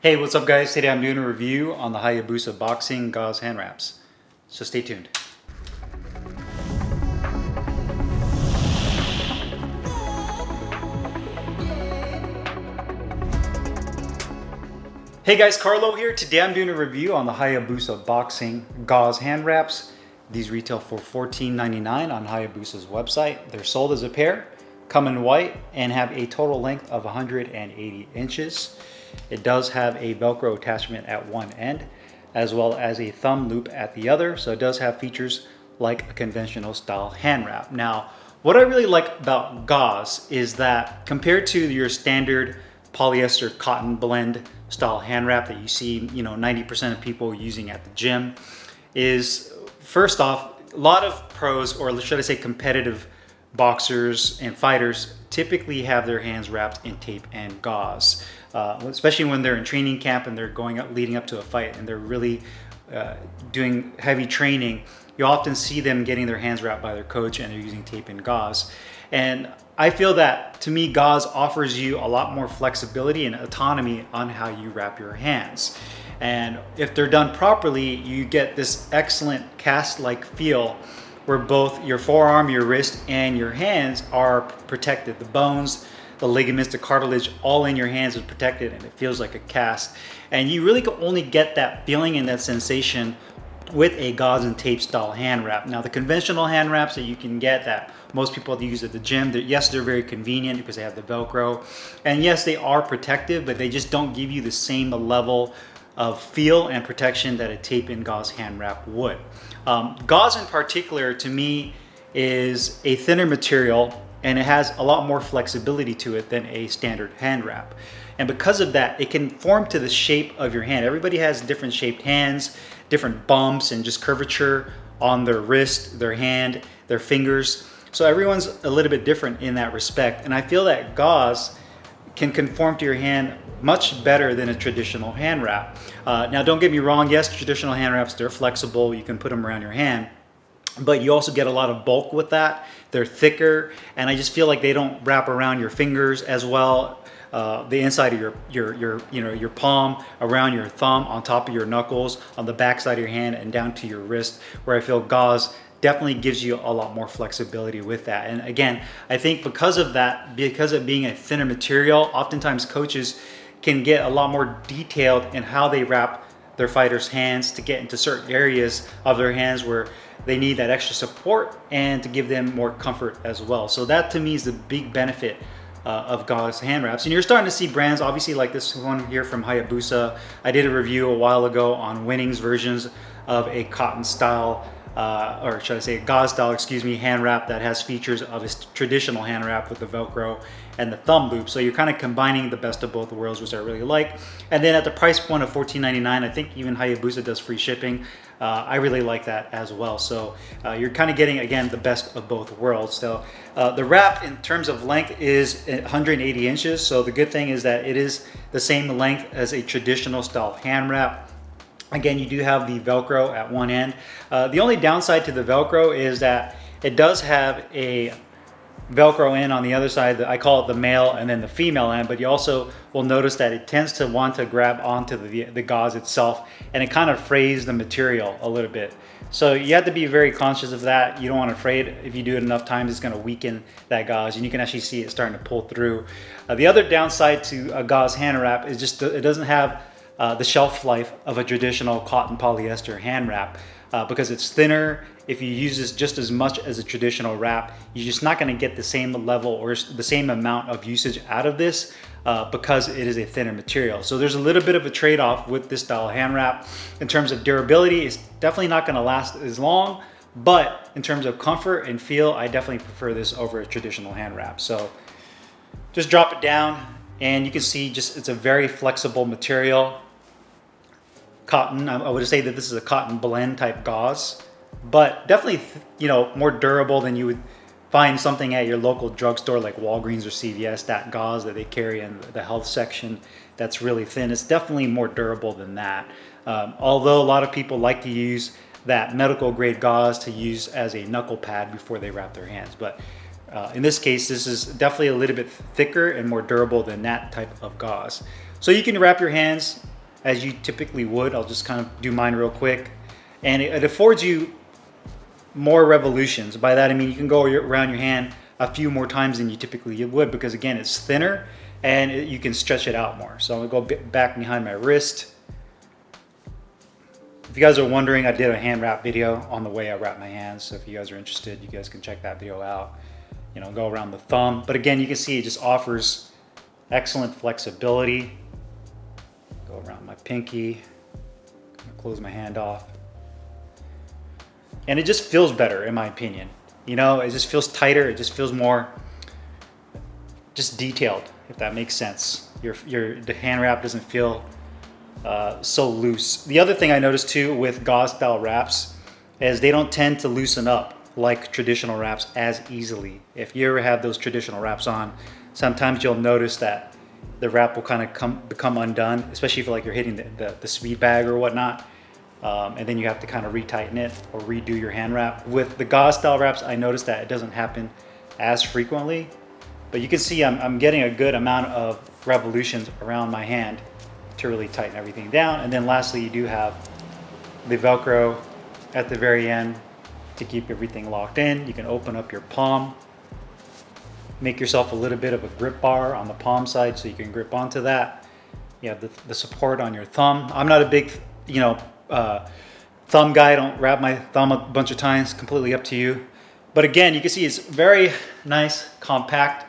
Hey, what's up guys? Today I'm doing a review on the Hayabusa boxing gauze hand wraps. So stay tuned. Hey guys, Carlo here. Today I'm doing a review on the Hayabusa boxing gauze hand wraps. These retail for $14.99 on Hayabusa's website. They're sold as a pair, come in white, and have a total length of 180 inches. It does have a Velcro attachment at one end, as well as a thumb loop at the other. So it does have features like a conventional style hand wrap. Now, what I really like about gauze is that compared to your standard polyester cotton blend style hand wrap that you see, 90% of people using at the gym, is first off, a lot of pros, or should I say competitive boxers and fighters, typically have their hands wrapped in tape and gauze, especially when they're in training camp and they're leading up to a fight and they're really doing heavy training. You often see them getting their hands wrapped by their coach and they're using tape and gauze. And I feel that, to me, gauze offers you a lot more flexibility and autonomy on how you wrap your hands. And if they're done properly, you get this excellent cast-like feel where both your forearm, your wrist, and your hands are protected. The bones, the ligaments, the cartilage, all in your hands is protected, and it feels like a cast. And you really can only get that feeling and that sensation with a gauze and tape style hand wrap. Now, the conventional hand wraps that you can get that most people use at the gym, yes, they're very convenient because they have the Velcro. And yes, they are protective, but they just don't give you the same level of feel and protection that a tape and gauze hand wrap would. Gauze in particular, to me, is a thinner material and it has a lot more flexibility to it than a standard hand wrap. And because of that, it can form to the shape of your hand. Everybody has different shaped hands, different bumps and just curvature on their wrist, their hand, their fingers. So everyone's a little bit different in that respect. And I feel that gauze can conform to your hand much better than a traditional hand wrap. Now, don't get me wrong. Yes, traditional hand wraps, they're flexible. You can put them around your hand, but you also get a lot of bulk with that. They're thicker, and I just feel like they don't wrap around your fingers as well. The inside of your palm, around your thumb, on top of your knuckles, on the back side of your hand, and down to your wrist, where I feel gauze definitely gives you a lot more flexibility with that. And again, I think because of that, because of being a thinner material, oftentimes coaches can get a lot more detailed in how they wrap their fighters' hands to get into certain areas of their hands where they need that extra support and to give them more comfort as well. So that, to me, is the big benefit of gauze hand wraps. And you're starting to see brands, obviously, like this one here from Hayabusa. I did a review a while ago on Winnings versions of a cotton style, or should I say gauze style, hand wrap that has features of a traditional hand wrap with the Velcro and the thumb loop. So you're kind of combining the best of both worlds, which I really like. And then at the price point of $14.99, I think even Hayabusa does free shipping. I really like that as well. So you're kind of getting, again, the best of both worlds. So the wrap in terms of length is 180 inches. So the good thing is that it is the same length as a traditional style hand wrap. Again, you do have the Velcro at one end. The only downside to the Velcro is that it does have a Velcro in on the other side. I call it the male and then the female end, but you also will notice that it tends to want to grab onto the gauze itself, and it kind of frays the material a little bit. So you have to be very conscious of that. You don't want to fray it. If you do it enough times, it's going to weaken that gauze, and you can actually see it starting to pull through. The other downside to a gauze hand wrap is just it doesn't have the shelf life of a traditional cotton polyester hand wrap. Because it's thinner. If you use this just as much as a traditional wrap, you're just not going to get the same level or the same amount of usage out of this because it is a thinner material. So there's a little bit of a trade-off with this style hand wrap. In terms of durability, it's definitely not going to last as long, but in terms of comfort and feel, I definitely prefer this over a traditional hand wrap. So just drop it down and you can see it's a very flexible material. Cotton, I would say that this is a cotton blend type gauze, but definitely, more durable than you would find something at your local drugstore like Walgreens or CVS, that gauze that they carry in the health section that's really thin. It's definitely more durable than that. Although a lot of people like to use that medical grade gauze to use as a knuckle pad before they wrap their hands. But in this case, this is definitely a little bit thicker and more durable than that type of gauze. So you can wrap your hands as you typically would. I'll just kind of do mine real quick. And it affords you more revolutions. By that I mean you can go around your hand a few more times than you typically would, because again, it's thinner and you can stretch it out more. So I'm gonna go back behind my wrist. If you guys are wondering, I did a hand wrap video on the way I wrap my hands. So if you guys are interested, you guys can check that video out. You know, go around the thumb. But again, you can see it just offers excellent flexibility. Go around my pinky, close my hand off. And it just feels better, in my opinion. You know, it just feels tighter. It just feels more just detailed, if that makes sense. The hand wrap doesn't feel so loose. The other thing I noticed too with gauze style wraps is they don't tend to loosen up like traditional wraps as easily. If you ever have those traditional wraps on, sometimes you'll notice that the wrap will kind of become undone, especially if you're hitting the speed bag or whatnot. And then you have to kind of retighten it or redo your hand wrap. With the gauze style wraps, I noticed that it doesn't happen as frequently, but you can see I'm getting a good amount of revolutions around my hand to really tighten everything down. And then lastly, you do have the Velcro at the very end to keep everything locked in. You can open up your palm, make yourself a little bit of a grip bar on the palm side so you can grip onto that. You have the support on your thumb. I'm not a big, thumb guy. I don't wrap my thumb a bunch of times, completely up to you. But again, you can see it's very nice, compact.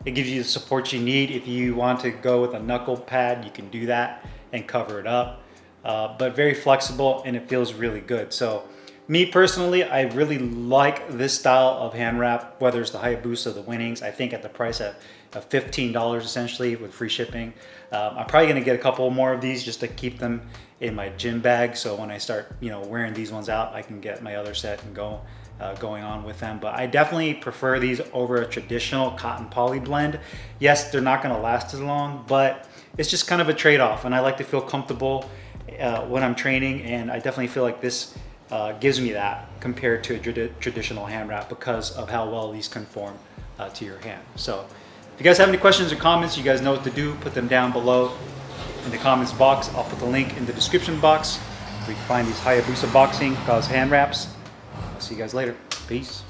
It gives you the support you need. If you want to go with a knuckle pad, you can do that and cover it up. But very flexible, and it feels really good. So me personally, I really like this style of hand wrap, whether it's the Hayabusa, the Winnings. I think at the price of $15 essentially with free shipping. I'm probably gonna get a couple more of these just to keep them in my gym bag. So when I start, wearing these ones out, I can get my other set and going on with them. But I definitely prefer these over a traditional cotton poly blend. Yes, they're not gonna last as long, but it's just kind of a trade-off. And I like to feel comfortable when I'm training, and I definitely feel like this gives me that compared to a traditional hand wrap because of how well these conform to your hand. So if you guys have any questions or comments, you guys know what to do. Put them down below in the comments box. I'll put the link in the description box where you can find these Hayabusa boxing gauze hand wraps. I'll see you guys later. Peace.